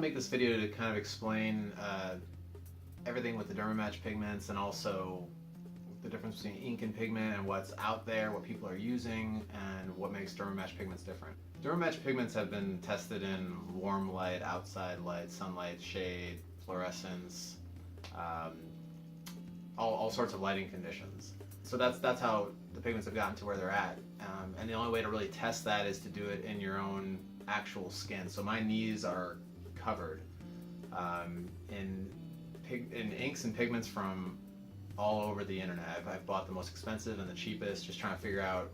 to make this video to kind of explain everything with the Dermamatch pigments, and also the difference between ink and pigment and what's out there, what people are using, and what makes Dermamatch pigments different. Dermamatch pigments have been tested in warm light, outside light, sunlight, shade, fluorescence, all sorts of lighting conditions. So that's how the pigments have gotten to where they're at. And the only way to really test that is to do it in your own actual skin. So my knees are covered in inks and pigments from all over the internet. I've bought the most expensive and the cheapest, just trying to figure out,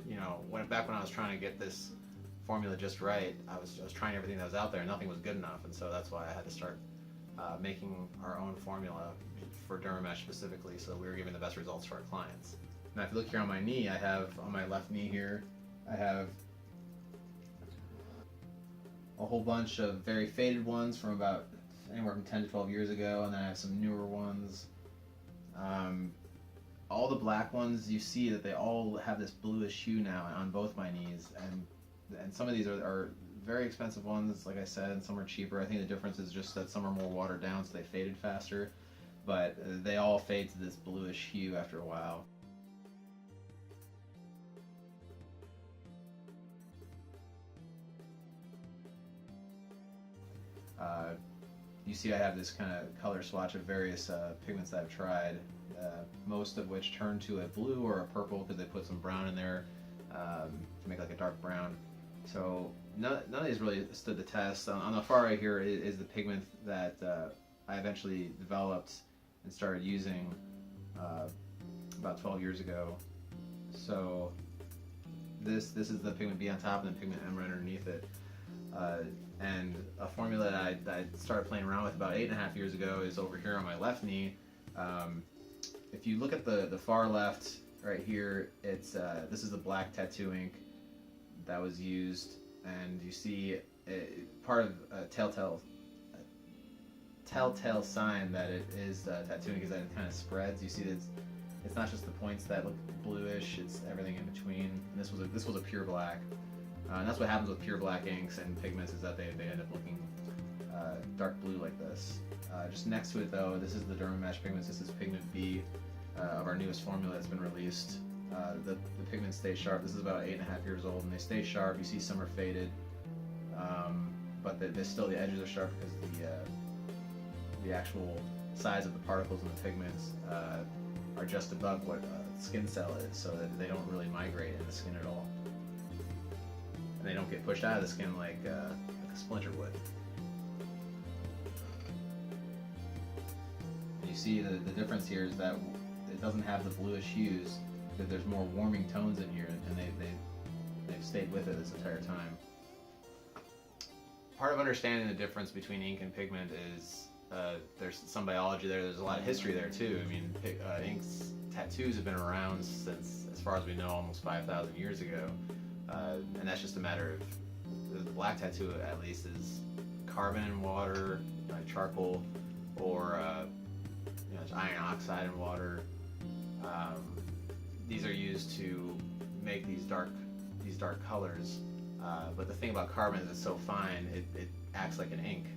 you know, back when I was trying to get this formula just right, I was trying everything that was out there and nothing was good enough, and so that's why I had to start making our own formula for Dermamatch specifically, so we were giving the best results for our clients. Now if you look here on my knee, I have, on my left knee here, I have a whole bunch of very faded ones from about anywhere from 10 to 12 years ago, and then I have some newer ones. All the black ones, you see that they all have this bluish hue now on both my knees, and some of these are very expensive ones, like I said, and some are cheaper. I think the difference is just that some are more watered down, so they faded faster, but they all fade to this bluish hue after a while. You see I have this kind of color swatch of various pigments that I've tried, most of which turn to a blue or a purple because they put some brown in there to make like a dark brown. So none of these really stood the test. On the far right here is the pigment that I eventually developed and started using about 12 years ago. So this is the pigment B on top and the pigment M right underneath it. And a formula that I started playing around with about 8.5 years ago is over here on my left knee. If you look at the far left right here, it's this is the black tattoo ink that was used, and you see part of a telltale sign that it is tattoo ink is that it kind of spreads. You see that it's not just the points that look bluish; it's everything in between. And this was a pure black. And that's what happens with pure black inks and pigments, is that they end up looking dark blue like this. Just next to it though, this is the Dermamatch pigments. This is pigment B of our newest formula that's been released. The pigments stay sharp. This is about 8.5 years old, and they stay sharp. You see some are faded, but they're still, the edges are sharp because the actual size of the particles in the pigments are just above what a skin cell is, so that they don't really migrate in the skin at all. And they don't get pushed out of the skin like a splinter would. And you see the difference here is that it doesn't have the bluish hues, because there's more warming tones in here, and they've stayed with it this entire time. Part of understanding the difference between ink and pigment is there's some biology there. There's a lot of history there too. I mean, inks, tattoos have been around since, as far as we know, almost 5,000 years ago. And that's just a matter of, the black tattoo at least, is carbon and water, charcoal, or iron oxide and water. These are used to make these dark colors. But the thing about carbon is it's so fine, it acts like an ink.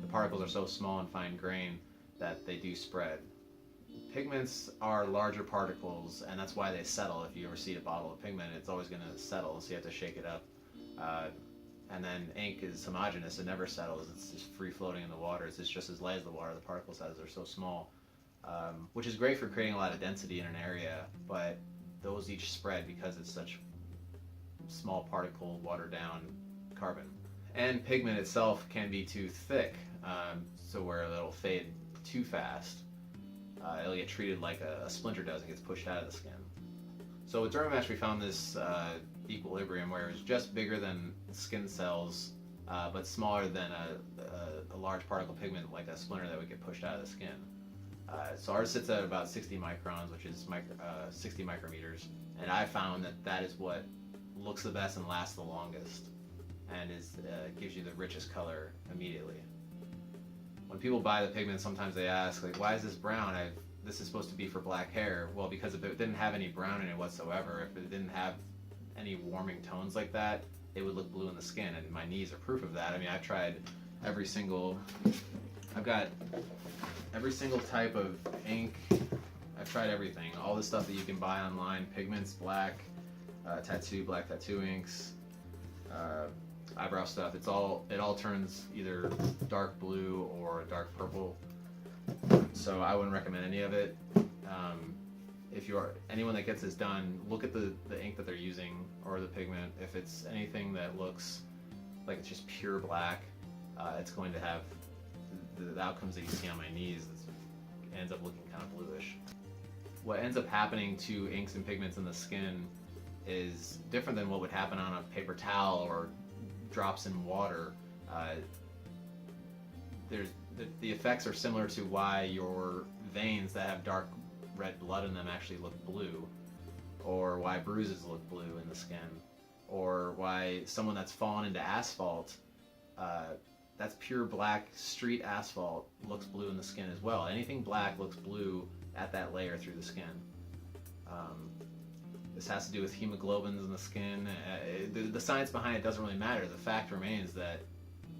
The particles are so small and fine grained that they do spread. Pigments are larger particles, and that's why they settle. If you ever see a bottle of pigment, it's always going to settle, so you have to shake it up. And then ink is homogeneous, it never settles, it's just free floating in the water. It's just as light as the water, the particle sizes are so small, which is great for creating a lot of density in an area, but those each spread because it's such small particle, watered down carbon. And pigment itself can be too thick, so where it'll fade too fast. It'll get treated like a splinter does and gets pushed out of the skin. So with Dermamatch, we found this equilibrium where it's just bigger than skin cells, but smaller than a large particle pigment like a splinter that would get pushed out of the skin. So ours sits at about 60 microns, which is 60 micrometers, and I found that is what looks the best and lasts the longest, and gives you the richest color immediately. When people buy the pigment, sometimes they ask, like, why is this brown? This is supposed to be for black hair. Well, because if it didn't have any brown in it whatsoever, if it didn't have any warming tones like that, it would look blue in the skin, and my knees are proof of that. I mean, I've tried every single, I've got every single type of ink. I've tried everything, all the stuff that you can buy online, pigments, black tattoo inks, eyebrow stuff. It all turns either dark blue or dark purple. So I wouldn't recommend any of it. If you're anyone that gets this done, look at the ink that they're using or the pigment. If it's anything that looks like it's just pure black, it's going to have the outcomes that you see on my knees. It ends up looking kind of bluish. What ends up happening to inks and pigments in the skin is different than what would happen on a paper towel or drops in water. The effects are similar to why your veins that have dark red blood in them actually look blue, or why bruises look blue in the skin, or why someone that's fallen into asphalt, that's pure black street asphalt, looks blue in the skin as well. Anything black looks blue at that layer through the skin. This has to do with hemoglobins in the skin. The science behind it doesn't really matter. The fact remains that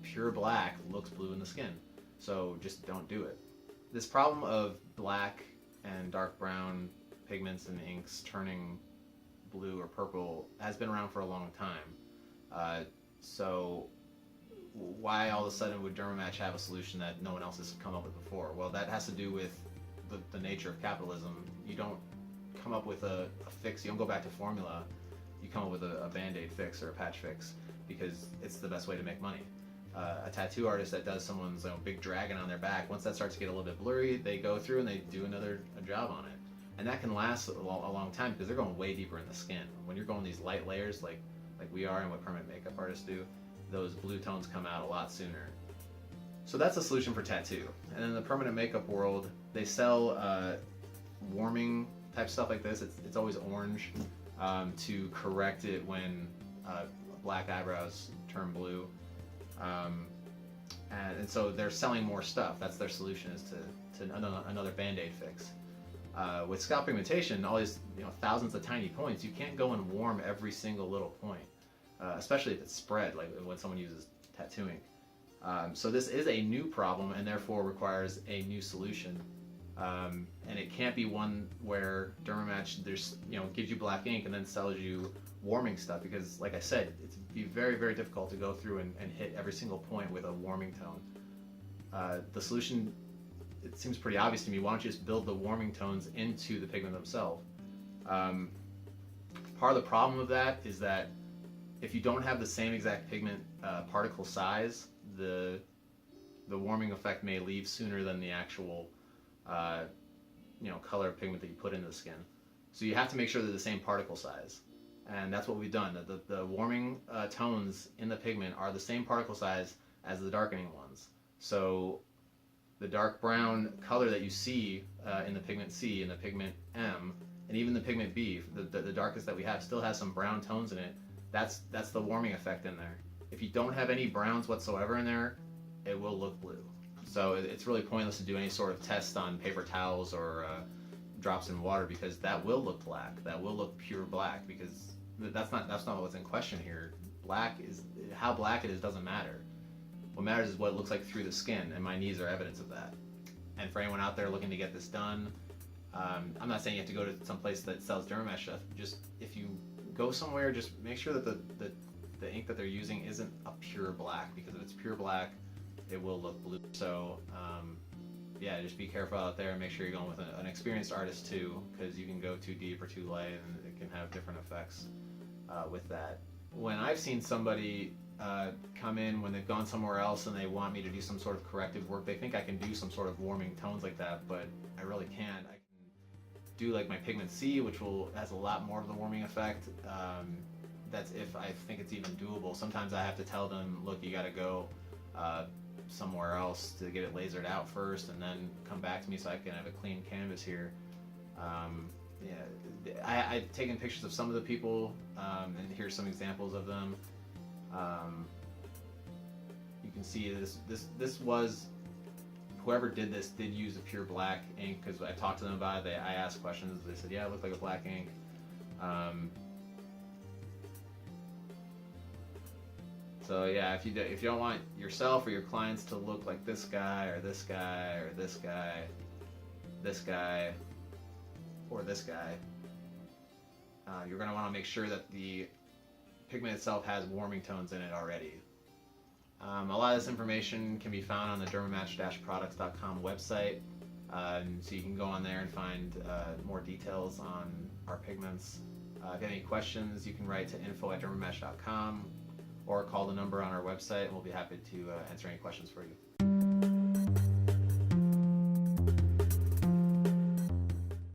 pure black looks blue in the skin. So just don't do it. This problem of black and dark brown pigments and inks turning blue or purple has been around for a long time. So why all of a sudden would Dermamatch have a solution that no one else has come up with before? Well, that has to do with the nature of capitalism. You don't come up with a fix, you don't go back to formula, you come up with a band-aid fix or a patch fix because it's the best way to make money. A tattoo artist that does someone's big dragon on their back, once that starts to get a little bit blurry, they go through and they do a job on it. And that can last a long time because they're going way deeper in the skin. When you're going these light layers like we are and what permanent makeup artists do, those blue tones come out a lot sooner. So that's a solution for tattoo. And in the permanent makeup world, they sell warming type stuff like this. It's always orange to correct it when black eyebrows turn blue. And so they're selling more stuff. That's their solution, is to another band-aid fix. With scalp pigmentation, all these thousands of tiny points, you can't go and warm every single little point, especially if it's spread, like when someone uses tattooing. So this is a new problem and therefore requires a new solution. And it can't be one where Dermamatch gives you black ink and then sells you warming stuff, because like I said, it'd be very, very difficult to go through and hit every single point with a warming tone. The solution, it seems pretty obvious to me. Why don't you just build the warming tones into the pigment themselves? Part of the problem of that is that if you don't have the same exact pigment particle size, the warming effect may leave sooner than the actual color of pigment that you put into the skin. So you have to make sure they're the same particle size. And that's what we've done. The warming tones in the pigment are the same particle size as the darkening ones. So the dark brown color that you see in the pigment C and the pigment M, and even the pigment B, the darkest that we have, still has some brown tones in it. That's the warming effect in there. If you don't have any browns whatsoever in there, it will look blue. So it's really pointless to do any sort of test on paper towels or drops in water, because that will look black. That will look pure black, because that's not what's in question here. How black it is doesn't matter. What matters is what it looks like through the skin, and my knees are evidence of that. And for anyone out there looking to get this done, I'm not saying you have to go to some place that sells Dermamatch stuff. Just if you go somewhere, just make sure that the ink that they're using isn't a pure black, because if it's pure black, it will look blue. So yeah, just be careful out there and make sure you're going with an experienced artist too, because you can go too deep or too light and it can have different effects with that. When I've seen somebody come in when they've gone somewhere else and they want me to do some sort of corrective work, they think I can do some sort of warming tones like that, but I really can't. I can do like my pigment C, which has a lot more of the warming effect. That's if I think it's even doable. Sometimes I have to tell them, look, you got to go somewhere else to get it lasered out first and then come back to me so I can have a clean canvas here. Yeah, I've taken pictures of some of the people, and here's some examples of them. You can see this was, whoever did this did use a pure black ink, because I talked to them about it. I asked questions. They said, yeah, it looked like a black ink. So yeah, if you don't want yourself or your clients to look like this guy or this guy or this guy, this guy or this guy, you're going to want to make sure that the pigment itself has warming tones in it already. A lot of this information can be found on the dermamatch-products.com website, so you can go on there and find more details on our pigments. If you have any questions, you can write to info@dermamatch.com or call the number on our website, and we'll be happy to answer any questions for you.